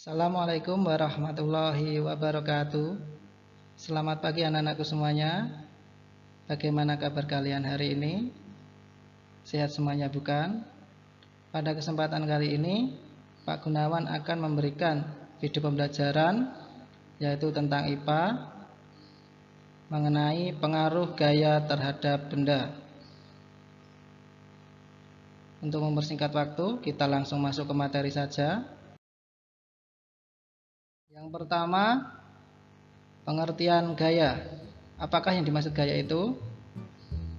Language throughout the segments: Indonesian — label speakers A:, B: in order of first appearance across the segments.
A: Assalamualaikum warahmatullahi wabarakatuh. Selamat pagi anak-anakku semuanya. Bagaimana kabar kalian hari ini? Sehat semuanya bukan? Pada kesempatan kali ini Pak Gunawan akan memberikan video pembelajaran yaitu tentang IPA mengenai pengaruh gaya terhadap benda. Untuk mempersingkat waktu, kita langsung masuk ke materi saja. Yang pertama, pengertian gaya. Apakah yang dimaksud gaya itu?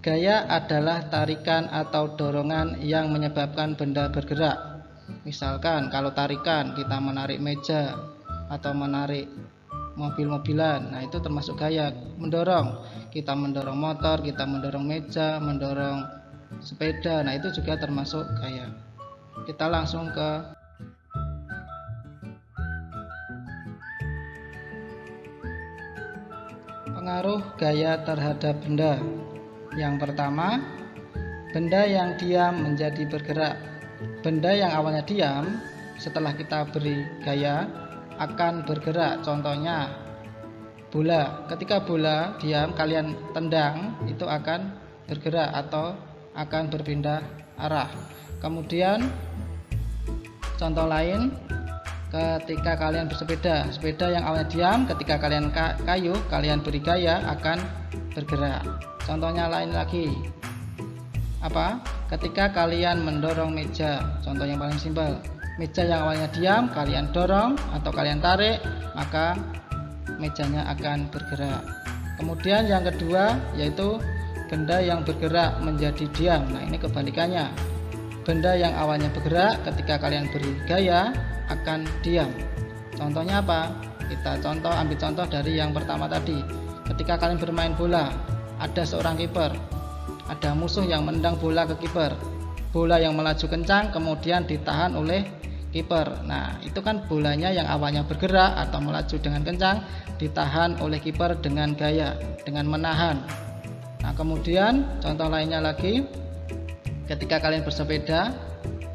A: Gaya adalah tarikan atau dorongan yang menyebabkan benda bergerak. Misalkan kalau tarikan kita menarik meja atau menarik mobil-mobilan, nah itu termasuk gaya. Mendorong, kita mendorong motor, kita mendorong meja, mendorong sepeda, nah itu juga termasuk gaya. Kita langsung ke pengaruh gaya terhadap benda. Yang pertama, benda yang diam menjadi bergerak. Benda yang awalnya diam, setelah kita beri gaya akan bergerak. Contohnya bola. Ketika bola diam, kalian tendang, itu akan bergerak atau akan berpindah arah. Kemudian contoh lain, ketika kalian bersepeda, sepeda yang awalnya diam, ketika kalian kayuh, kalian beri gaya akan bergerak. Contohnya lain lagi, ketika kalian mendorong meja, contoh yang paling simpel, meja yang awalnya diam, kalian dorong atau kalian tarik, maka mejanya akan bergerak. Kemudian yang kedua yaitu benda yang bergerak menjadi diam. Nah ini kebalikannya, benda yang awalnya bergerak ketika kalian beri gaya akan diam. Contohnya apa? Kita ambil contoh dari yang pertama tadi. Ketika kalian bermain bola, ada seorang kiper, ada musuh yang menendang bola ke kiper. Bola yang melaju kencang kemudian ditahan oleh kiper. Nah, itu kan bolanya yang awalnya bergerak atau melaju dengan kencang ditahan oleh kiper dengan gaya, dengan menahan. Nah, kemudian contoh lainnya lagi, ketika kalian bersepeda,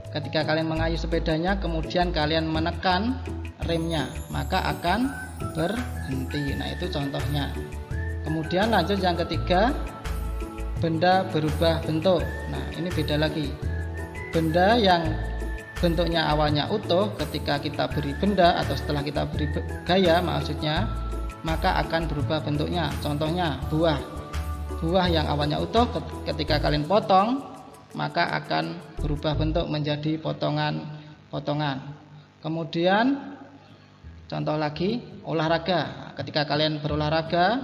A: ketika kalian mengayuh sepedanya, kemudian kalian menekan remnya, maka akan berhenti. Nah, itu contohnya. Kemudian lanjut yang ketiga, benda berubah bentuk. Nah, ini beda lagi. Benda yang bentuknya awalnya utuh, ketika kita beri benda atau setelah kita beri gaya maksudnya, maka akan berubah bentuknya. Contohnya buah. Buah yang awalnya utuh ketika kalian potong, maka akan berubah bentuk menjadi potongan-potongan. Kemudian contoh lagi, olahraga. Ketika kalian berolahraga,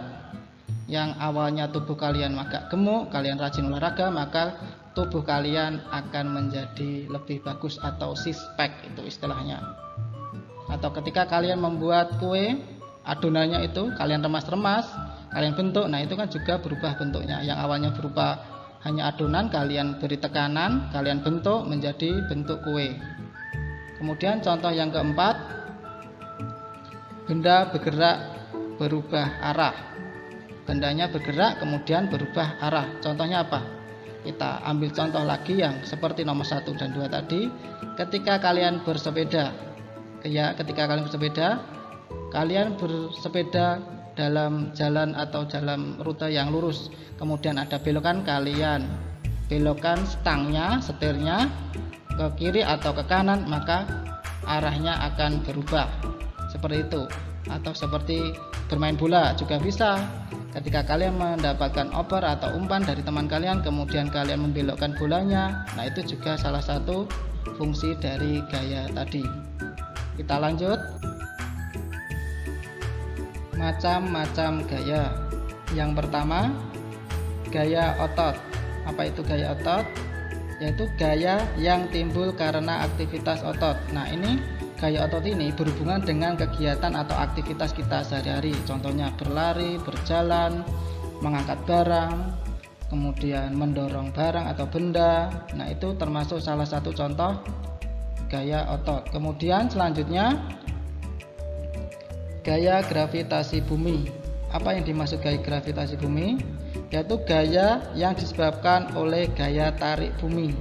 A: yang awalnya tubuh kalian agak gemuk, kalian rajin olahraga, maka tubuh kalian akan menjadi lebih bagus atau six pack itu istilahnya. Atau ketika kalian membuat kue, adonannya itu kalian remas-remas, kalian bentuk, nah itu kan juga berubah bentuknya. Yang awalnya berupa hanya adonan, kalian beri tekanan, kalian bentuk menjadi bentuk kue. Kemudian contoh yang keempat, benda bergerak berubah arah. Bendanya bergerak kemudian berubah arah. Contohnya apa? Kita ambil contoh lagi yang seperti nomor 1 dan 2 tadi. Ketika kalian bersepeda, kalian bersepeda dalam jalan atau dalam rute yang lurus, kemudian ada belokan, kalian belokkan stangnya, setirnya ke kiri atau ke kanan, maka arahnya akan berubah seperti itu. Atau seperti bermain bola juga bisa, ketika kalian mendapatkan oper atau umpan dari teman kalian, kemudian kalian membelokkan bolanya, nah itu juga salah satu fungsi dari gaya tadi. Kita lanjut. Macam-macam gaya. Yang pertama, gaya otot. Apa itu gaya otot? Yaitu gaya yang timbul karena aktivitas otot. Nah, ini gaya otot ini berhubungan dengan kegiatan atau aktivitas kita sehari-hari. Contohnya berlari, berjalan, mengangkat barang, kemudian mendorong barang atau benda. Nah, itu termasuk salah satu contoh gaya otot. Kemudian selanjutnya, gaya gravitasi bumi. Apa yang dimaksud gaya gravitasi bumi? Yaitu gaya yang disebabkan oleh gaya tarik bumi.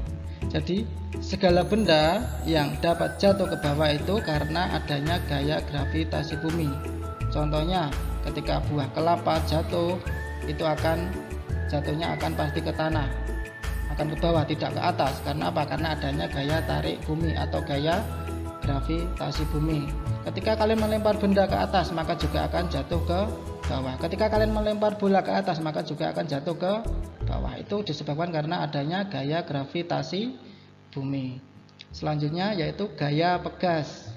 A: Jadi segala benda yang dapat jatuh ke bawah itu karena adanya gaya gravitasi bumi. Contohnya ketika buah kelapa jatuh, itu jatuhnya akan pasti ke tanah, akan ke bawah, tidak ke atas. Karena apa? Karena adanya gaya tarik bumi atau gaya gravitasi bumi. Ketika kalian melempar benda ke atas, maka juga akan jatuh ke bawah. Ketika kalian melempar bola ke atas, maka juga akan jatuh ke bawah. Itu disebabkan karena adanya gaya gravitasi bumi. Selanjutnya yaitu gaya pegas.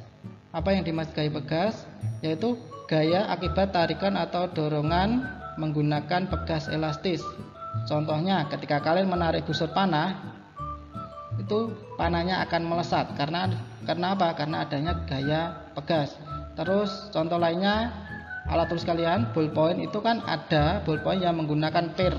A: Apa yang dimaksud gaya pegas? Yaitu gaya akibat tarikan atau dorongan menggunakan pegas elastis. Contohnya ketika kalian menarik busur panah, itu panahnya akan melesat karena apa? Karena adanya gaya pegas. Terus contoh lainnya, alat tulis kalian, ballpoint itu kan ada ballpoint yang menggunakan pir.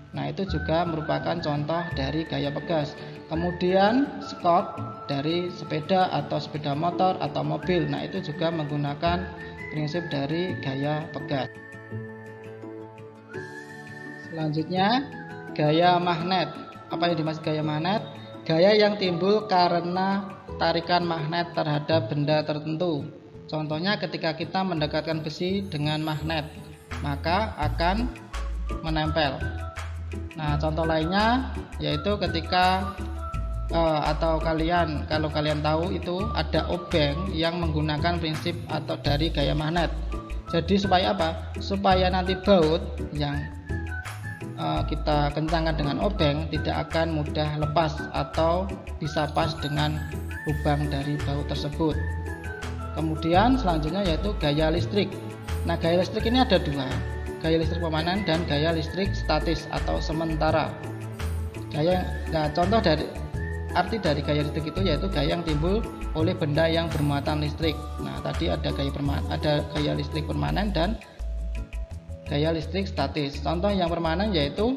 A: Nah, itu juga merupakan contoh dari gaya pegas. Kemudian skot dari sepeda atau sepeda motor atau mobil. Nah, itu juga menggunakan prinsip dari gaya pegas. Selanjutnya gaya magnet. Apa yang dimaksud gaya magnet? Gaya yang timbul karena tarikan magnet terhadap benda tertentu. Contohnya ketika kita mendekatkan besi dengan magnet, maka akan menempel. Nah, contoh lainnya yaitu ketika kalau kalian tahu itu ada obeng yang menggunakan prinsip atau dari gaya magnet. Jadi supaya apa? Supaya nanti baut yang kita kencangkan dengan obeng tidak akan mudah lepas atau bisa pas dengan lubang dari baut tersebut. Kemudian selanjutnya yaitu gaya listrik. Nah, gaya listrik ini ada dua, gaya listrik permanen dan gaya listrik statis atau sementara. Contoh dari arti dari gaya listrik itu yaitu gaya yang timbul oleh benda yang bermuatan listrik. Nah, tadi ada gaya listrik permanen dan gaya listrik statis. Contoh yang permanen yaitu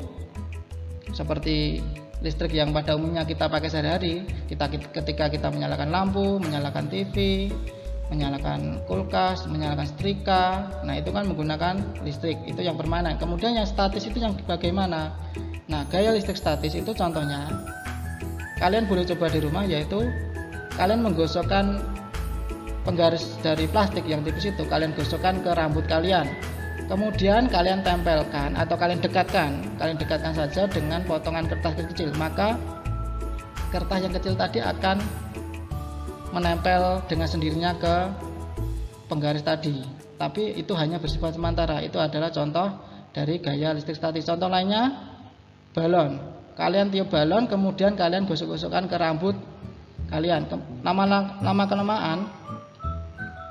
A: seperti listrik yang pada umumnya kita pakai sehari-hari. Ketika kita menyalakan lampu, menyalakan TV, menyalakan kulkas, menyalakan setrika, nah itu kan menggunakan listrik, itu yang permanen. Kemudian yang statis itu yang bagaimana? Nah, gaya listrik statis itu contohnya kalian boleh coba di rumah, yaitu kalian menggosokkan penggaris dari plastik yang tipis itu, kalian gosokkan ke rambut kalian, kemudian kalian tempelkan atau kalian dekatkan saja dengan potongan kertas kecil, maka kertas yang kecil tadi akan menempel dengan sendirinya ke penggaris tadi. Tapi itu hanya bersifat sementara. Itu adalah contoh dari gaya listrik statis. Contoh lainnya balon. Kalian tiup balon, kemudian kalian gosok-gosokkan ke rambut kalian. Lama kelamaan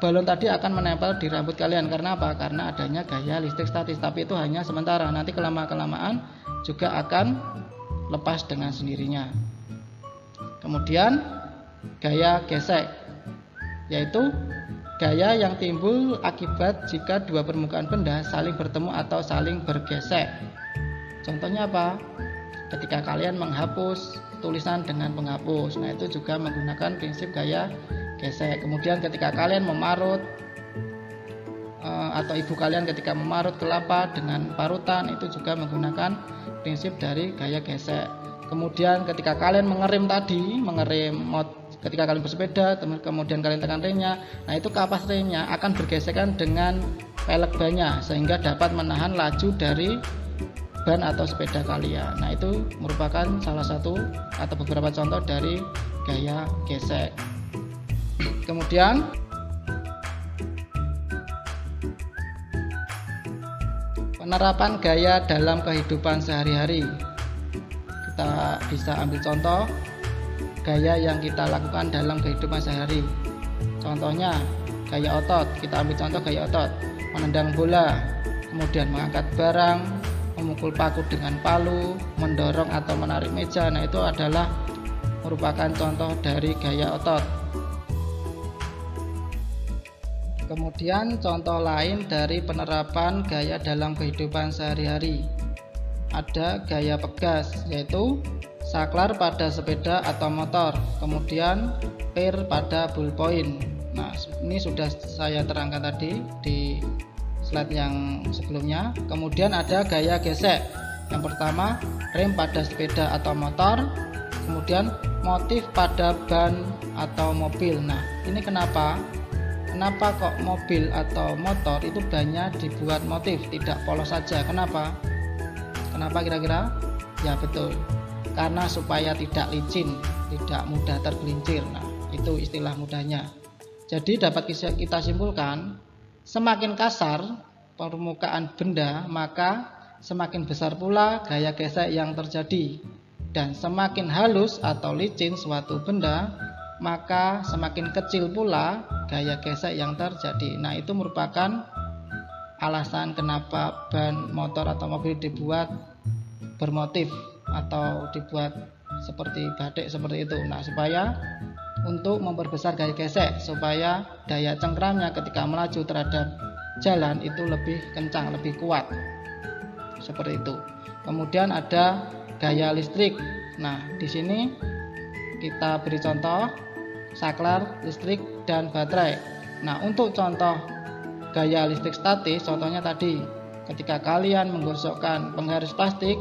A: balon tadi akan menempel di rambut kalian. Karena apa? Karena adanya gaya listrik statis. Tapi itu hanya sementara. Nanti kelamaan juga akan lepas dengan sendirinya. Kemudian gaya gesek, yaitu gaya yang timbul akibat jika dua permukaan benda saling bertemu atau saling bergesek. Contohnya apa? Ketika kalian menghapus tulisan dengan penghapus, nah itu juga menggunakan prinsip gaya gesek. Kemudian ketika kalian memarut atau ibu kalian ketika memarut kelapa dengan parutan, itu juga menggunakan prinsip dari gaya gesek. Kemudian ketika kalian mengerim ketika kalian bersepeda, kemudian kalian tekan remnya, nah itu kapas remnya akan bergesekan dengan pelek bannya sehingga dapat menahan laju dari ban atau sepeda kalian. Nah, itu merupakan salah satu atau beberapa contoh dari gaya gesek. Kemudian penerapan gaya dalam kehidupan sehari-hari. Kita bisa ambil contoh gaya yang kita lakukan dalam kehidupan sehari. Contohnya gaya otot. Kita ambil contoh gaya otot, menendang bola, kemudian mengangkat barang, memukul paku dengan palu, mendorong atau menarik meja. Nah, itu adalah merupakan contoh dari gaya otot. Kemudian contoh lain dari penerapan gaya dalam kehidupan sehari-hari, ada gaya pegas, yaitu saklar pada sepeda atau motor, kemudian pir pada ballpoint. Nah, ini sudah saya terangkan tadi di slide yang sebelumnya. Kemudian ada gaya gesek. Yang pertama, rem pada sepeda atau motor, Kemudian motif pada ban atau mobil. Nah, ini kenapa kok mobil atau motor itu bannya dibuat motif, tidak polos saja? Kenapa kira-kira? Ya betul, karena supaya tidak licin, tidak mudah tergelincir. Nah, itu istilah mudahnya. Jadi dapat kita simpulkan, semakin kasar permukaan benda, maka semakin besar pula gaya gesek yang terjadi. Dan semakin halus atau licin suatu benda, maka semakin kecil pula gaya gesek yang terjadi. Nah, itu merupakan alasan kenapa ban motor atau mobil dibuat bermotif atau dibuat seperti batik seperti itu. Nah, supaya untuk memperbesar gaya gesek, supaya daya cengkramnya ketika melaju terhadap jalan itu lebih kencang, lebih kuat. Seperti itu. Kemudian ada gaya listrik. Nah, di sini kita beri contoh saklar, listrik, dan baterai. Nah, untuk contoh gaya listrik statis, contohnya tadi ketika kalian menggosokkan penggaris plastik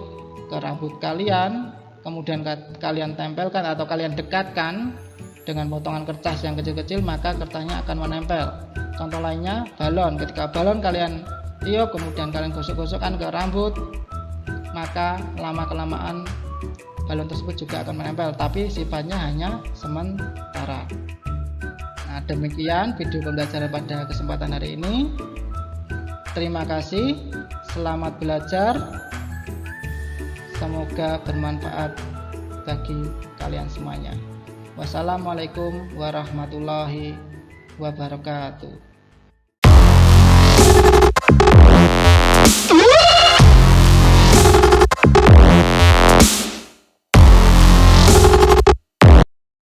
A: ke rambut kalian, kemudian kalian tempelkan atau kalian dekatkan dengan potongan kertas yang kecil-kecil, maka kertasnya akan menempel. Contoh lainnya balon. Ketika balon kalian tiup kemudian kalian gosok-gosokkan ke rambut, maka lama-kelamaan balon tersebut juga akan menempel, tapi sifatnya hanya sementara. Nah, demikian video pembelajaran pada kesempatan hari ini. Terima kasih, selamat belajar, semoga bermanfaat bagi kalian semuanya. Wassalamualaikum warahmatullahi wabarakatuh.